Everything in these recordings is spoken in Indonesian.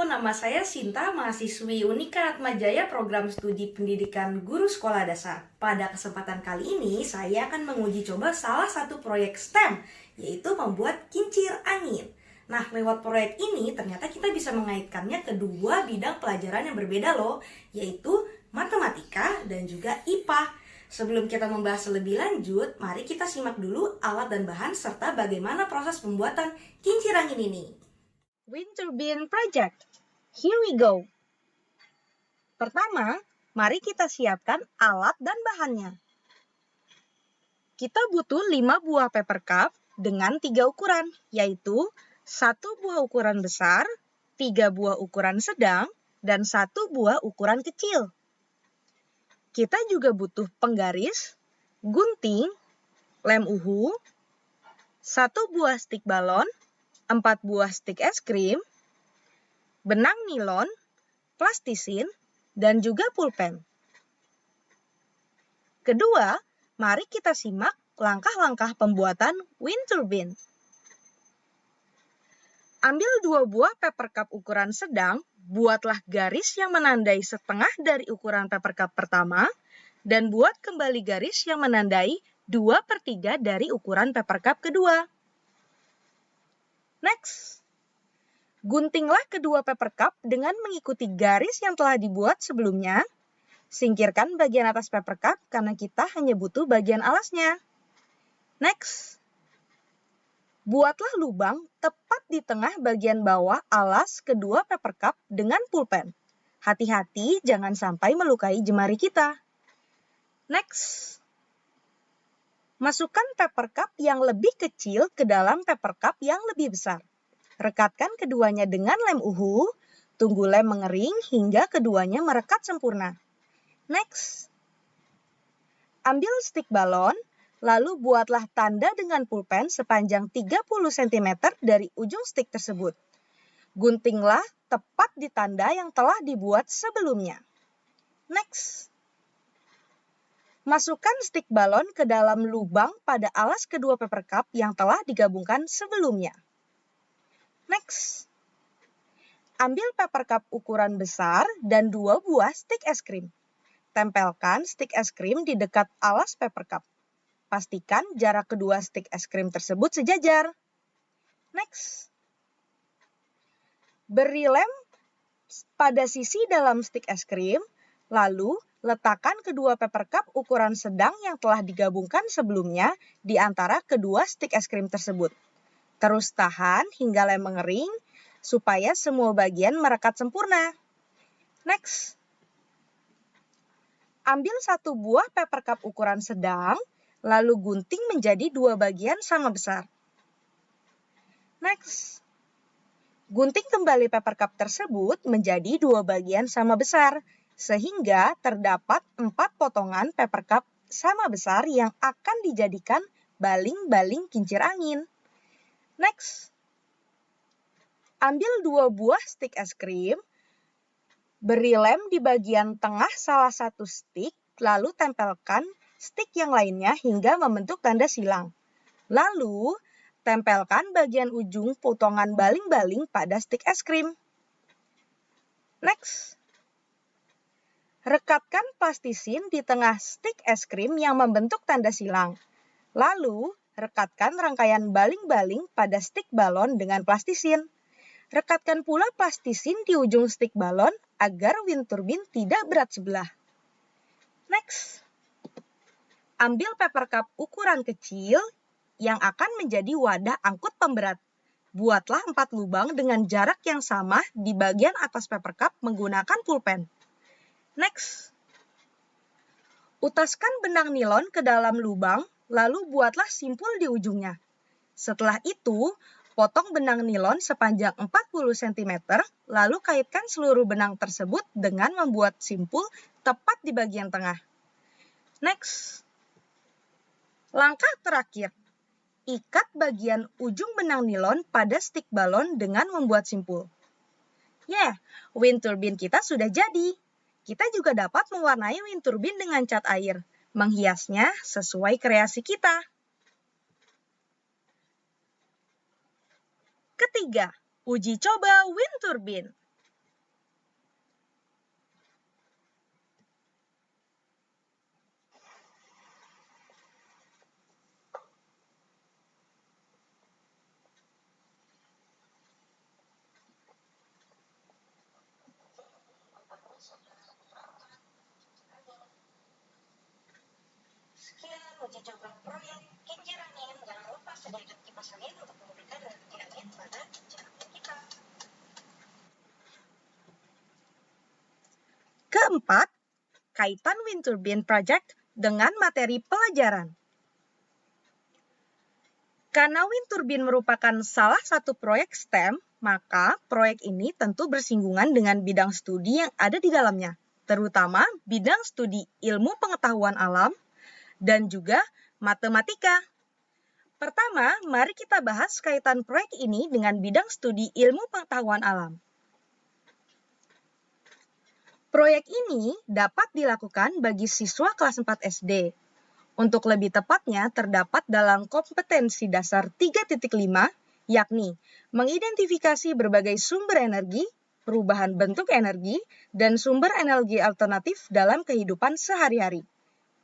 nama saya Sinta, mahasiswi Unika Atmajaya Program Studi Pendidikan Guru Sekolah Dasar. Pada kesempatan kali ini, saya akan menguji coba salah satu proyek STEM, yaitu membuat kincir angin. Nah, lewat proyek ini ternyata kita bisa mengaitkannya ke dua bidang pelajaran yang berbeda loh, yaitu matematika dan juga IPA. Sebelum kita membahas lebih lanjut, mari kita simak dulu alat dan bahan serta bagaimana proses pembuatan kincir angin ini. Wind Turbine Project. Here we go. Pertama, mari kita siapkan alat dan bahannya. Kita butuh 5 buah paper cup dengan 3 ukuran, yaitu 1 buah ukuran besar, 3 buah ukuran sedang, dan 1 buah ukuran kecil. Kita juga butuh penggaris, gunting, lem uhu, 1 buah stik balon, 4 buah stik es krim, benang nilon, plastisin, dan juga pulpen. Kedua, mari kita simak langkah-langkah pembuatan wind turbine. Ambil 2 buah paper cup ukuran sedang, buatlah garis yang menandai setengah dari ukuran paper cup pertama, dan buat kembali garis yang menandai 2/3 dari ukuran paper cup kedua. Next, guntinglah kedua paper cup dengan mengikuti garis yang telah dibuat sebelumnya. Singkirkan bagian atas paper cup karena kita hanya butuh bagian alasnya. Next, buatlah lubang tepat di tengah bagian bawah alas kedua paper cup dengan pulpen. Hati-hati jangan sampai melukai jemari kita. Next, masukkan paper cup yang lebih kecil ke dalam paper cup yang lebih besar. Rekatkan keduanya dengan lem uhu, tunggu lem mengering hingga keduanya merekat sempurna. Next, ambil stik balon, lalu buatlah tanda dengan pulpen sepanjang 30 cm dari ujung stik tersebut. Guntinglah tepat di tanda yang telah dibuat sebelumnya. Next, masukkan stik balon ke dalam lubang pada alas kedua paper cup yang telah digabungkan sebelumnya. Next, ambil paper cup ukuran besar dan 2 buah stik es krim. Tempelkan stik es krim di dekat alas paper cup. Pastikan jarak kedua stik es krim tersebut sejajar. Next, beri lem pada sisi dalam stik es krim, lalu letakkan kedua paper cup ukuran sedang yang telah digabungkan sebelumnya di antara kedua stik es krim tersebut. Terus tahan hingga lem mengering supaya semua bagian merekat sempurna. Next, ambil 1 buah paper cup ukuran sedang, lalu gunting menjadi 2 bagian sama besar. Next, gunting kembali paper cup tersebut menjadi 2 bagian sama besar, sehingga terdapat 4 potongan paper cup sama besar yang akan dijadikan baling-baling kincir angin. Next, ambil 2 buah stik es krim, beri lem di bagian tengah salah satu stik, lalu tempelkan stik yang lainnya hingga membentuk tanda silang. Lalu, tempelkan bagian ujung potongan baling-baling pada stik es krim. Next, rekatkan plastisin di tengah stik es krim yang membentuk tanda silang. Lalu, rekatkan rangkaian baling-baling pada stik balon dengan plastisin. Rekatkan pula plastisin di ujung stik balon agar wind turbine tidak berat sebelah. Next, ambil paper cup ukuran kecil yang akan menjadi wadah angkut pemberat. Buatlah 4 lubang dengan jarak yang sama di bagian atas paper cup menggunakan pulpen. Next, utaskan benang nilon ke dalam lubang, lalu buatlah simpul di ujungnya. Setelah itu, potong benang nilon sepanjang 40 cm, lalu kaitkan seluruh benang tersebut dengan membuat simpul tepat di bagian tengah. Next, langkah terakhir, ikat bagian ujung benang nilon pada stik balon dengan membuat simpul. Wind turbine kita sudah jadi. Kita juga dapat mewarnai wind turbine dengan cat air, menghiasnya sesuai kreasi kita. Ketiga, uji coba wind turbine. menguji coba proyek kincir angin yang melepas sedikit kipas angin untuk memberikan energi angin pada kincir angin kita. Keempat, kaitan wind turbine project dengan materi pelajaran. Karena wind turbine merupakan salah satu proyek STEM, maka proyek ini tentu bersinggungan dengan bidang studi yang ada di dalamnya, terutama bidang studi ilmu pengetahuan alam dan juga matematika. Pertama, mari kita bahas kaitan proyek ini dengan bidang studi ilmu pengetahuan alam. Proyek ini dapat dilakukan bagi siswa kelas 4 SD. Untuk lebih tepatnya, terdapat dalam kompetensi dasar 3.5, yakni mengidentifikasi berbagai sumber energi, perubahan bentuk energi, dan sumber energi alternatif dalam kehidupan sehari-hari.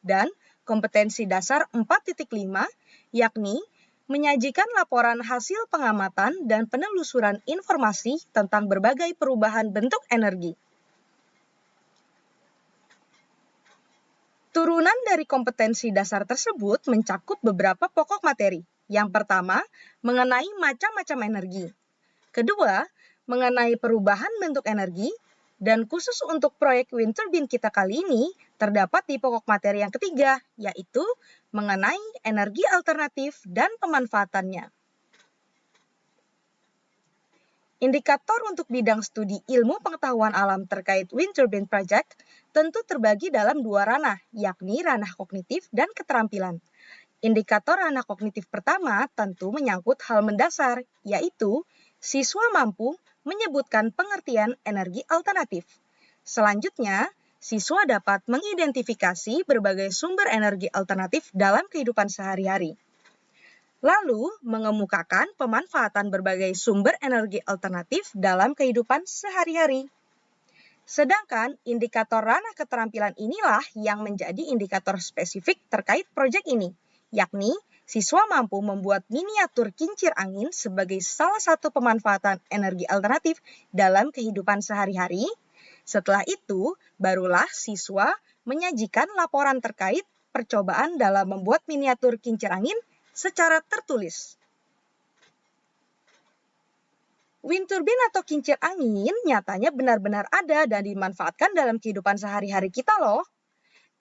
Dan kompetensi dasar 4.5, yakni menyajikan laporan hasil pengamatan dan penelusuran informasi tentang berbagai perubahan bentuk energi. Turunan dari kompetensi dasar tersebut mencakup beberapa pokok materi. Yang pertama, mengenai macam-macam energi. Kedua, mengenai perubahan bentuk energi. Dan khusus untuk proyek wind turbine kita kali ini, terdapat di pokok materi yang ketiga, yaitu mengenai energi alternatif dan pemanfaatannya. Indikator untuk bidang studi ilmu pengetahuan alam terkait wind turbine project tentu terbagi dalam dua ranah, yakni ranah kognitif dan keterampilan. Indikator ranah kognitif pertama tentu menyangkut hal mendasar, yaitu siswa mampu menyebutkan pengertian energi alternatif. Selanjutnya, siswa dapat mengidentifikasi berbagai sumber energi alternatif dalam kehidupan sehari-hari. Lalu, mengemukakan pemanfaatan berbagai sumber energi alternatif dalam kehidupan sehari-hari. Sedangkan indikator ranah keterampilan inilah yang menjadi indikator spesifik terkait proyek ini, yakni siswa mampu membuat miniatur kincir angin sebagai salah satu pemanfaatan energi alternatif dalam kehidupan sehari-hari. Setelah itu, barulah siswa menyajikan laporan terkait percobaan dalam membuat miniatur kincir angin secara tertulis. Wind turbine atau kincir angin nyatanya benar-benar ada dan dimanfaatkan dalam kehidupan sehari-hari kita loh.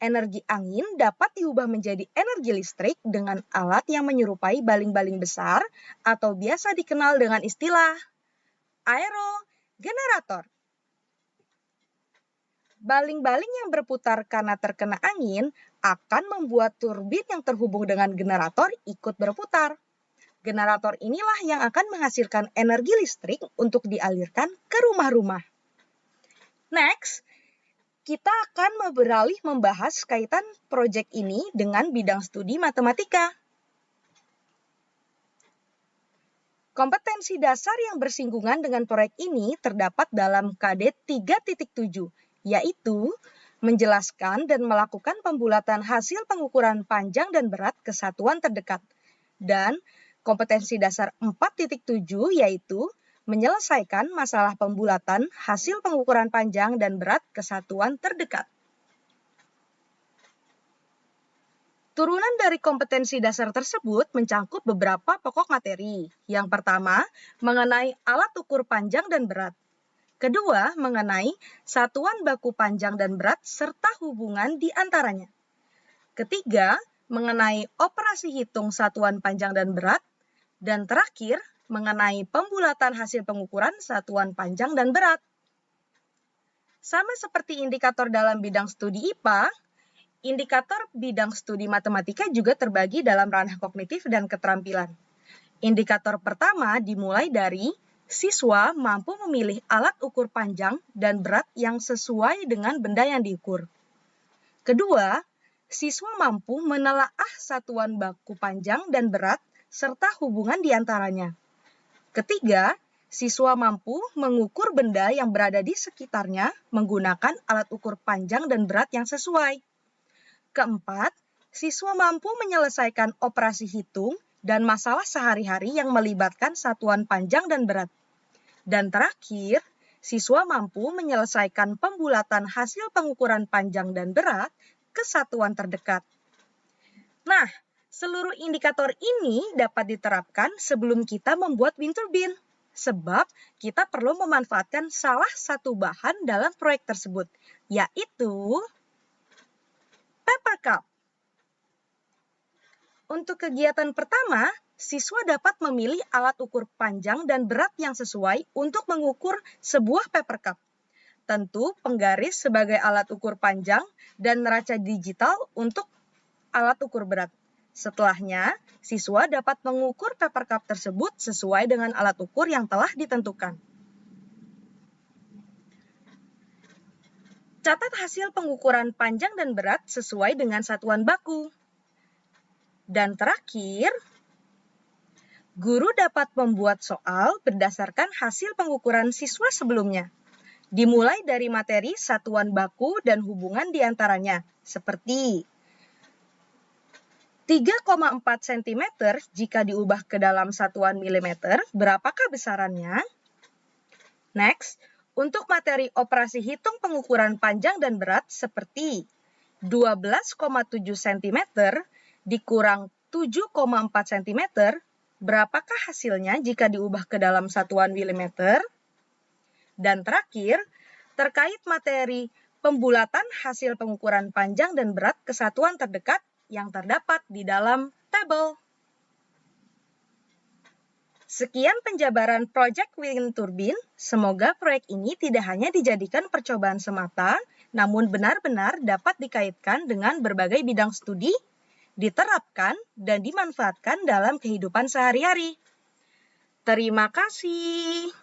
Energi angin dapat diubah menjadi energi listrik dengan alat yang menyerupai baling-baling besar atau biasa dikenal dengan istilah aerogenerator. Baling-baling yang berputar karena terkena angin akan membuat turbin yang terhubung dengan generator ikut berputar. Generator inilah yang akan menghasilkan energi listrik untuk dialirkan ke rumah-rumah. Next, kita akan beralih membahas kaitan proyek ini dengan bidang studi matematika. Kompetensi dasar yang bersinggungan dengan proyek ini terdapat dalam KD 3.7, yaitu menjelaskan dan melakukan pembulatan hasil pengukuran panjang dan berat ke satuan terdekat. Dan kompetensi dasar 4.7 yaitu menyelesaikan masalah pembulatan hasil pengukuran panjang dan berat ke satuan terdekat. Turunan dari kompetensi dasar tersebut mencakup beberapa pokok materi. Yang pertama, mengenai alat ukur panjang dan berat. Kedua, mengenai satuan baku panjang dan berat serta hubungan di antaranya. Ketiga, mengenai operasi hitung satuan panjang dan berat. Dan terakhir, mengenai pembulatan hasil pengukuran satuan panjang dan berat. Sama seperti indikator dalam bidang studi IPA, indikator bidang studi matematika juga terbagi dalam ranah kognitif dan keterampilan. Indikator pertama dimulai dari siswa mampu memilih alat ukur panjang dan berat yang sesuai dengan benda yang diukur. Kedua, siswa mampu menelaah satuan baku panjang dan berat serta hubungan di antaranya. Ketiga, siswa mampu mengukur benda yang berada di sekitarnya menggunakan alat ukur panjang dan berat yang sesuai. Keempat, siswa mampu menyelesaikan operasi hitung dan masalah sehari-hari yang melibatkan satuan panjang dan berat. Dan terakhir, siswa mampu menyelesaikan pembulatan hasil pengukuran panjang dan berat ke satuan terdekat. Nah, seluruh indikator ini dapat diterapkan sebelum kita membuat wind turbine, sebab kita perlu memanfaatkan salah satu bahan dalam proyek tersebut, yaitu paper cup. Untuk kegiatan pertama, siswa dapat memilih alat ukur panjang dan berat yang sesuai untuk mengukur sebuah paper cup. Tentu, penggaris sebagai alat ukur panjang dan neraca digital untuk alat ukur berat. Setelahnya, siswa dapat mengukur paper cup tersebut sesuai dengan alat ukur yang telah ditentukan. Catat hasil pengukuran panjang dan berat sesuai dengan satuan baku. Dan terakhir, guru dapat membuat soal berdasarkan hasil pengukuran siswa sebelumnya. Dimulai dari materi satuan baku dan hubungan di antaranya, seperti 3,4 cm jika diubah ke dalam satuan milimeter, berapakah besarannya? Next, untuk materi operasi hitung pengukuran panjang dan berat seperti 12,7 cm dikurang 7,4 cm, berapakah hasilnya jika diubah ke dalam satuan milimeter? Dan terakhir, terkait materi pembulatan hasil pengukuran panjang dan berat kesatuan terdekat yang terdapat di dalam tabel. Sekian penjabaran proyek wind turbine. Semoga proyek ini tidak hanya dijadikan percobaan semata, namun benar-benar dapat dikaitkan dengan berbagai bidang studi, diterapkan, dan dimanfaatkan dalam kehidupan sehari-hari. Terima kasih.